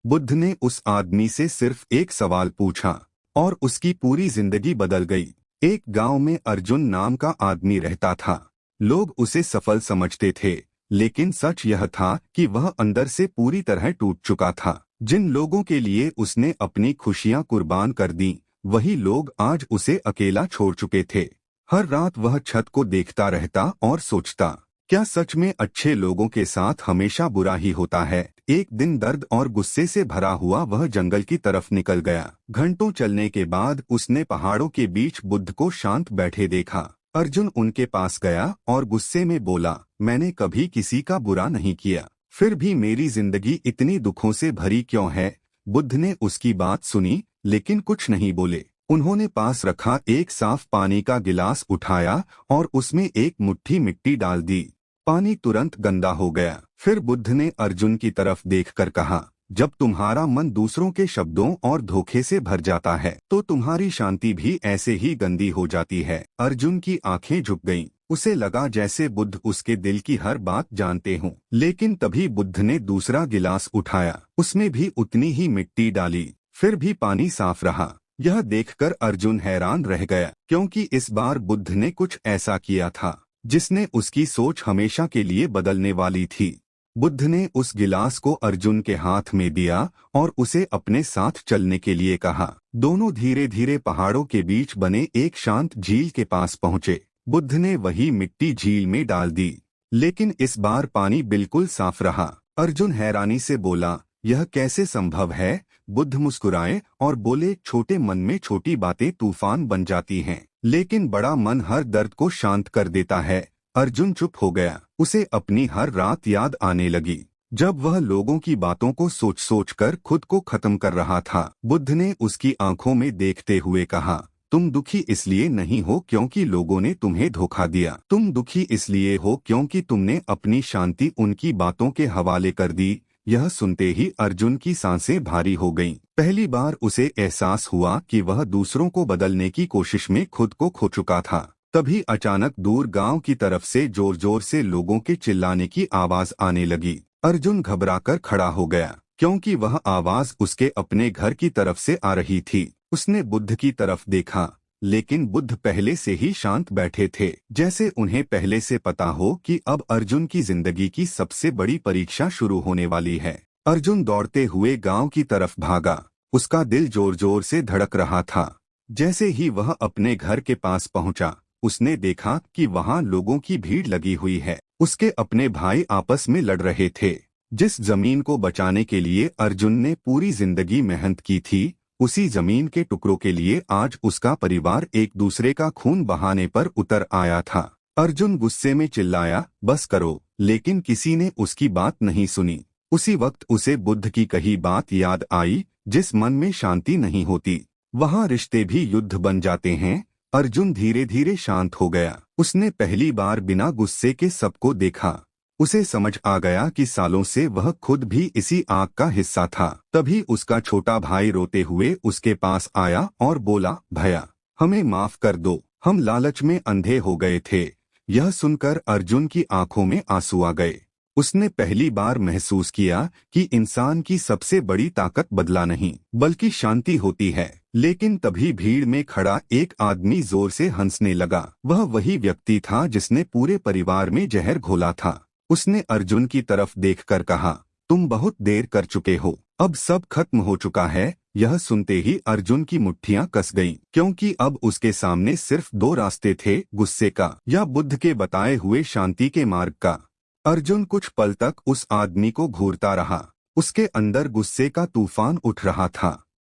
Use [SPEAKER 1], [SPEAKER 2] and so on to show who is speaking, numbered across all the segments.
[SPEAKER 1] बुद्ध ने उस आदमी से सिर्फ एक सवाल पूछा और उसकी पूरी जिंदगी बदल गई। एक गांव में अर्जुन नाम का आदमी रहता था। लोग उसे सफल समझते थे, लेकिन सच यह था कि वह अंदर से पूरी तरह टूट चुका था। जिन लोगों के लिए उसने अपनी खुशियां कुर्बान कर दी, वही लोग आज उसे अकेला छोड़ चुके थे। हर रात वह छत को देखता रहता और सोचता, क्या सच में अच्छे लोगों के साथ हमेशा बुरा ही होता है। एक दिन दर्द और गुस्से से भरा हुआ वह जंगल की तरफ निकल गया। घंटों चलने के बाद उसने पहाड़ों के बीच बुद्ध को शांत बैठे देखा। अर्जुन उनके पास गया और गुस्से में बोला, मैंने कभी किसी का बुरा नहीं किया, फिर भी मेरी जिंदगी इतनी दुखों से भरी क्यों है। बुद्ध ने उसकी बात सुनी, लेकिन कुछ नहीं बोले। उन्होंने पास रखा एक साफ पानी का गिलास उठाया और उसमें एक मुट्ठी मिट्टी डाल दी। पानी तुरंत गंदा हो गया। फिर बुद्ध ने अर्जुन की तरफ देखकर कहा, जब तुम्हारा मन दूसरों के शब्दों और धोखे से भर जाता है, तो तुम्हारी शांति भी ऐसे ही गंदी हो जाती है। अर्जुन की आंखें झुक गईं। उसे लगा जैसे बुद्ध उसके दिल की हर बात जानते हों। लेकिन तभी बुद्ध ने दूसरा गिलास उठाया, उसमें भी उतनी ही मिट्टी डाली, फिर भी पानी साफ रहा। यह देखकर अर्जुन हैरान रह गया, क्योंकि इस बार बुद्ध ने कुछ ऐसा किया था जिसने उसकी सोच हमेशा के लिए बदलने वाली थी। बुद्ध ने उस गिलास को अर्जुन के हाथ में दिया और उसे अपने साथ चलने के लिए कहा। दोनों धीरे धीरे पहाड़ों के बीच बने एक शांत झील के पास पहुंचे। बुद्ध ने वही मिट्टी झील में डाल दी, लेकिन इस बार पानी बिल्कुल साफ रहा। अर्जुन हैरानी से बोला, यह कैसे संभव है। बुद्ध मुस्कुराए और बोले, छोटे मन में छोटी बातें तूफान बन जाती हैं, लेकिन बड़ा मन हर दर्द को शांत कर देता है। अर्जुन चुप हो गया। उसे अपनी हर रात याद आने लगी, जब वह लोगों की बातों को सोच सोच कर खुद को खत्म कर रहा था। बुद्ध ने उसकी आंखों में देखते हुए कहा, तुम दुखी इसलिए नहीं हो क्योंकि लोगों ने तुम्हें धोखा दिया, तुम दुखी इसलिए हो क्योंकि तुमने अपनी शांति उनकी बातों के हवाले कर दी। यह सुनते ही अर्जुन की सांसें भारी हो गईं। पहली बार उसे एहसास हुआ कि वह दूसरों को बदलने की कोशिश में खुद को खो चुका था। तभी अचानक दूर गांव की तरफ से जोर जोर से लोगों के चिल्लाने की आवाज आने लगी। अर्जुन घबराकर खड़ा हो गया, क्योंकि वह आवाज उसके अपने घर की तरफ से आ रही थी। उसने बुद्ध की तरफ देखा, लेकिन बुद्ध पहले से ही शांत बैठे थे, जैसे उन्हें पहले से पता हो कि अब अर्जुन की जिंदगी की सबसे बड़ी परीक्षा शुरू होने वाली है। अर्जुन दौड़ते हुए गांव की तरफ भागा। उसका दिल जोर जोर से धड़क रहा था। जैसे ही वह अपने घर के पास पहुंचा, उसने देखा कि वहां लोगों की भीड़ लगी हुई है। उसके अपने भाई आपस में लड़ रहे थे। जिस जमीन को बचाने के लिए अर्जुन ने पूरी जिंदगी मेहनत की थी, उसी जमीन के टुकड़ों के लिए आज उसका परिवार एक दूसरे का खून बहाने पर उतर आया था। अर्जुन गुस्से में चिल्लाया, बस करो, लेकिन किसी ने उसकी बात नहीं सुनी। उसी वक्त उसे बुद्ध की कही बात याद आई, जिस मन में शांति नहीं होती, वहाँ रिश्ते भी युद्ध बन जाते हैं। अर्जुन धीरे धीरे शांत हो गया। उसने पहली बार बिना गुस्से के सबको देखा। उसे समझ आ गया कि सालों से वह खुद भी इसी आग का हिस्सा था। तभी उसका छोटा भाई रोते हुए उसके पास आया और बोला, भैया, हमें माफ कर दो, हम लालच में अंधे हो गए थे। यह सुनकर अर्जुन की आंखों में आंसू आ गए। उसने पहली बार महसूस किया कि इंसान की सबसे बड़ी ताकत बदला नहीं, बल्कि शांति होती है। लेकिन तभी भीड़ में खड़ा एक आदमी जोर से हंसने लगा। वह वही व्यक्ति था जिसने पूरे परिवार में जहर घोला था। उसने अर्जुन की तरफ देखकर कहा, तुम बहुत देर कर चुके हो, अब सब खत्म हो चुका है। यह सुनते ही अर्जुन की मुट्ठियां कस गईं, क्योंकि अब उसके सामने सिर्फ दो रास्ते थे, गुस्से का या बुद्ध के बताए हुए शांति के मार्ग का। अर्जुन कुछ पल तक उस आदमी को घूरता रहा। उसके अंदर गुस्से का तूफान उठ रहा था।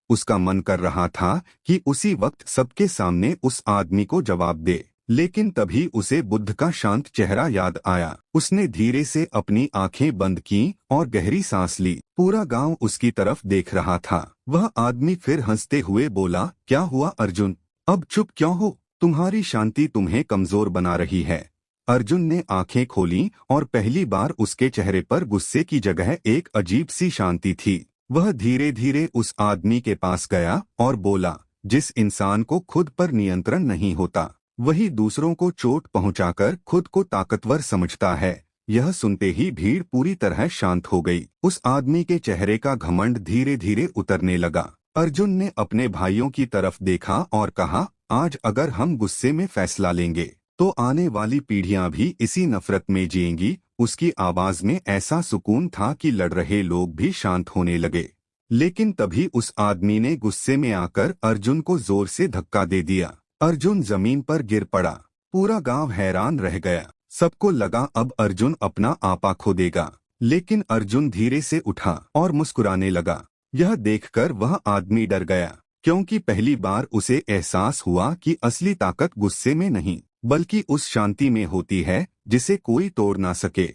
[SPEAKER 1] उसका मन कर रहा था कि उसी वक्त सबके सामने उस आदमी को जवाब दे, लेकिन तभी उसे बुद्ध का शांत चेहरा याद आया। उसने धीरे से अपनी आंखें बंद की और गहरी सांस ली। पूरा गांव उसकी तरफ देख रहा था। वह आदमी फिर हंसते हुए बोला, क्या हुआ अर्जुन, अब चुप क्यों हो? तुम्हारी शांति तुम्हें कमजोर बना रही है। अर्जुन ने आंखें खोली और पहली बार उसके चेहरे पर गुस्से की जगह एक अजीब सी शांति थी। वह धीरे धीरे उस आदमी के पास गया और बोला, जिस इंसान को खुद पर नियंत्रण नहीं होता, वही दूसरों को चोट पहुंचाकर खुद को ताकतवर समझता है। यह सुनते ही भीड़ पूरी तरह शांत हो गई। उस आदमी के चेहरे का घमंड धीरे धीरे उतरने लगा। अर्जुन ने अपने भाइयों की तरफ देखा और कहा, आज अगर हम गुस्से में फैसला लेंगे तो आने वाली पीढ़ियां भी इसी नफरत में जिएंगी। उसकी आवाज में ऐसा सुकून था कि लड़ रहे लोग भी शांत होने लगे। लेकिन तभी उस आदमी ने गुस्से में आकर अर्जुन को जोर से धक्का दे दिया। अर्जुन जमीन पर गिर पड़ा। पूरा गांव हैरान रह गया। सबको लगा अब अर्जुन अपना आपा खो देगा, लेकिन अर्जुन धीरे से उठा और मुस्कुराने लगा। यह देखकर वह आदमी डर गया, क्योंकि पहली बार उसे एहसास हुआ कि असली ताकत गुस्से में नहीं बल्कि उस शांति में होती है जिसे कोई तोड़ ना सके।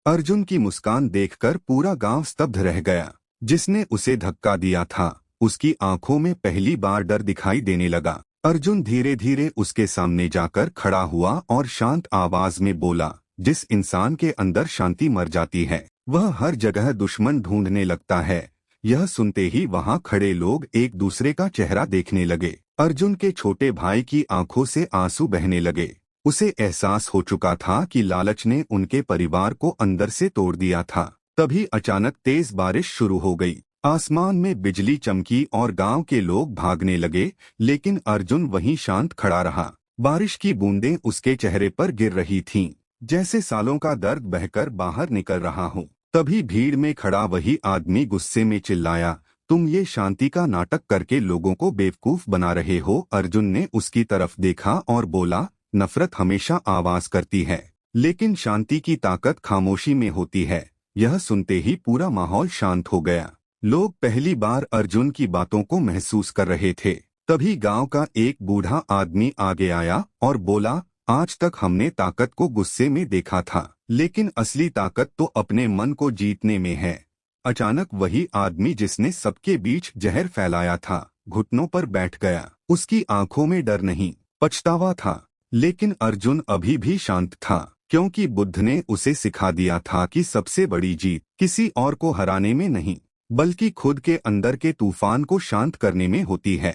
[SPEAKER 1] अर्जुन की मुस्कान देखकर पूरा गांव स्तब्ध रह गया। जिसने उसे धक्का दिया था उसकी आंखों में पहली बार डर दिखाई देने लगा। अर्जुन धीरे धीरे उसके सामने जाकर खड़ा हुआ और शांत आवाज में बोला, जिस इंसान के अंदर शांति मर जाती है वह हर जगह दुश्मन ढूंढने लगता है। यह सुनते ही वहां खड़े लोग एक दूसरे का चेहरा देखने लगे। अर्जुन के छोटे भाई की आंखों से आंसू बहने लगे। उसे एहसास हो चुका था कि लालच ने उनके परिवार को अंदर से तोड़ दिया था। तभी अचानक तेज बारिश शुरू हो गई। आसमान में बिजली चमकी और गांव के लोग भागने लगे, लेकिन अर्जुन वहीं शांत खड़ा रहा। बारिश की बूंदें उसके चेहरे पर गिर रही थीं, जैसे सालों का दर्द बहकर बाहर निकल रहा हो। तभी भीड़ में खड़ा वही आदमी गुस्से में चिल्लाया, तुम ये शांति का नाटक करके लोगों को बेवकूफ बना रहे हो। अर्जुन ने उसकी तरफ देखा और बोला, नफरत हमेशा आवाज करती है, लेकिन शांति की ताकत खामोशी में होती है। यह सुनते ही पूरा माहौल शांत हो गया। लोग पहली बार अर्जुन की बातों को महसूस कर रहे थे। तभी गांव का एक बूढ़ा आदमी आगे आया और बोला, आज तक हमने ताकत को गुस्से में देखा था, लेकिन असली ताकत तो अपने मन को जीतने में है। अचानक वही आदमी जिसने सबके बीच जहर फैलाया था घुटनों पर बैठ गया। उसकी आंखों में डर नहीं, पछतावा था। लेकिन अर्जुन अभी भी शांत था, क्योंकि बुद्ध ने उसे सिखा दिया था कि सबसे बड़ी जीत किसी और को हराने में नहीं बल्कि खुद के अंदर के तूफान को शांत करने में होती है।